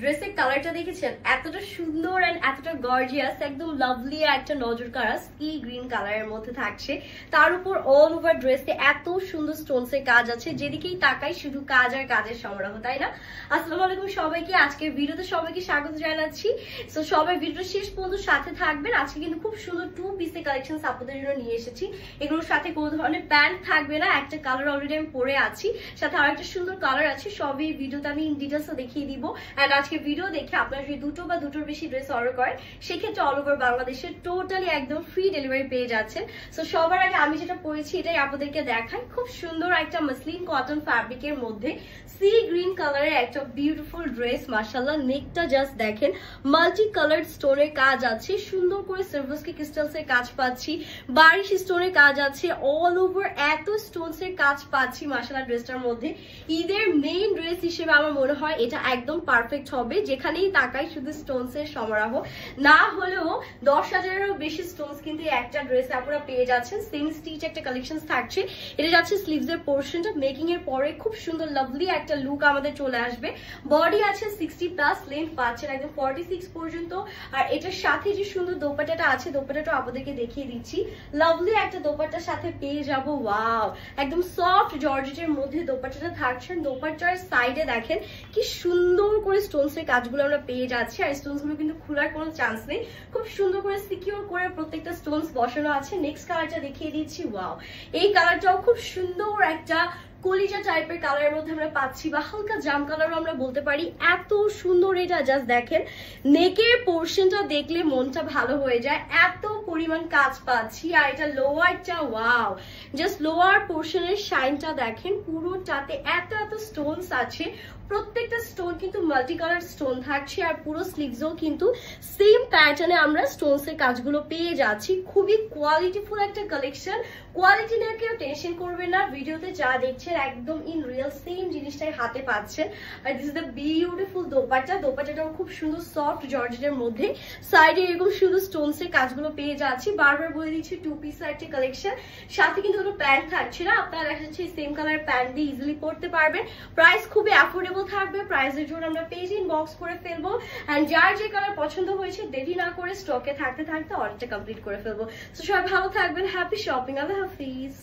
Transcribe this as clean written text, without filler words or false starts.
ড্রেসের কালারটা দেখেছেন এতটা সুন্দর এন্ড এতটা গর্জিয়াস, একদম লাভলি একটা নজর কাড়া সি গ্রিন কালারের মধ্যে থাকছে। তার উপর অল ওভার ড্রেসে এত সুন্দর স্টোনস এর কাজ আছে, যেদিকেই তাকাই শুধু কাজ আর কাজের সমারোহ, তাই না? আসসালামু আলাইকুম সবাইকে, আজকের ভিডিওতে সবাইকে স্বাগত জানাচ্ছি। সো সবাই ভিডিও শেষ পর্যন্ত সাথে থাকবেন। আজকে কিন্তু খুব সুন্দর 2 পিসের কালেকশন আপনাদের জন্য নিয়ে এসেছি। এগুলোর সাথে কোনো ধরনের প্যান্ট থাকবে না, একটা কালার অলরেডি আমি পরে আছি, সাথে আরেকটা সুন্দর কালার আছে। সবই ভিডিওতে আমি ইন ডিটেইলসে দেখিয়ে দিব। এন্ড আজকে ভিডিও দেখে আপনারা যদি দুটো বা দুটোর বেশি ড্রেস অর্ডার করেন, সেক্ষেত্রে অল ওভার বাংলাদেশে টোটালি একদম ফ্রি ডেলিভারি পেয়ে যাচ্ছেন। সো সবার আগে আমি যেটা পরেছি এটাই আপনাদেরকে দেখাই। খুব সুন্দর একটা মসলিন কটন ফ্যাব্রিকের মধ্যে সি গ্রিন কালারের একটা বিউটিফুল ড্রেস। মাশাআল্লাহ, নেকটা জাস্ট দেখেন, মাল্টি কালার স্টোনের কাজ আছে, সুন্দর করে সিলভারস্কি ক্রিস্টালস এর কাজ পাচ্ছি, বারিশ স্টোনের কাজ আছে, অল ওভার এত স্টোনস এর কাজ পাচ্ছি। মাশাআল্লাহ, ড্রেসটার মধ্যে ঈদের মেইন ড্রেস হিসেবে আমার মনে হয় এটা একদম পারফেক্ট হবে। যেখানেই তাকাই শুধু স্টোনস এর সমারোহ, না হলেও 10,000-এরও বেশি স্টোনস কিন্তু একটা ড্রেসে আপনারা পেয়ে যাচ্ছেন। সেম স্টিচ একটা কালেকশন থাকছে। এটা যাচ্ছে স্লিভস এর পোর্শনটা, মেকিং এর পরে খুব সুন্দর লাভলি একটা লুক আমাদের চলে আসবে। বডি আছে 60+, লেন্থ পাচ্ছেন একদম 46 পর্যন্ত। আর এটার সাথে যে সুন্দর দোপাট্টাটা আছে, দোপাট্টাটা আপনাদেরকে দেখিয়ে দিচ্ছি। লাভলি একটা দোপাট্টার সাথে পেয়ে যাব। ওয়াও, একদম সফট জর্জেটের মধ্যে দোপাট্টাটা থাকছেন। দোপাট্টার সাইডে দেখেন কি সুন্দর করে স্টোনস এর কাজগুলো আমরা পেয়ে যাচ্ছি। আর স্টোনস গুলো কিন্তু খোলার কোনো চান্স নেই, খুব সুন্দর করে সিকিউর করে প্রত্যেকটা স্টোনস বসানো আছে। নেক্সট কালারটা দেখিয়ে দিচ্ছি। ওয়াও, এই কালারটাও খুব সুন্দর একটা কলিজা টাইপের কালারের মধ্যে আমরা পাচ্ছি, বা হালকা জাম কালারও আমরা বলতে পারি। এত সুন্দর এটা, জাস্ট দেখেন নেকের পোর্শনটা দেখলে মনটা ভালো হয়ে যায়, এত পরিমাণ কাজ পাচ্ছি। আর এটা লোয়ারটা, ওয়াও, জাস্ট লোয়ার পোর্শনের শাইনটা দেখেন, পুরোটাতে এত এত স্টোনস আছে। প্রত্যেকটা স্টোন কিন্তু মাল্টি কালার স্টোন থাকছে। আর পুরো স্লিভসও কিন্তু সেম প্যাটার্নে আমরা স্টোনস এর কাজগুলো পেয়ে যাচ্ছি। খুবই কোয়ালিটিফুল একটা কালেকশন। কোয়ালিটি নিয়ে কেউ টেনশন করবেন না, ভিডিওতে যা দেখছেন একদম ইন রিয়েল সেম জিনিসটাই হাতে পাচ্ছেন। আর this is the beautiful dupatta. দোপাট্টাটাও খুব সুন্দর সফট জর্জেটের মধ্যে, সাইডে এরকম সুন্দর স্টোনস এর কাজগুলো পেয়ে যাচ্ছি। বারবার বলে দিচ্ছি 2 পিসের একটা কালেকশন, সাথে কিন্তু কোনো প্যান্ট থাকছে না। আপনারা দেখা যাচ্ছে সেম কালার প্যান্ট দিয়ে ইজিলি পরতে পারবেন। প্রাইস খুবই অ্যাফোর্ডেবল থাকবে। প্রাইসের জন্য আমরা পেজ ইনবক্স করে ফেলবো। এন্ড যার যে কালার পছন্দ হয়েছে দেরি না করে স্টকে থাকতে থাকতে অর্ডারটা কমপ্লিট করে ফেলবো। তো সবাই ভালো থাকবেন, হ্যাপি শপিং, আল্লাহ হাফিজ।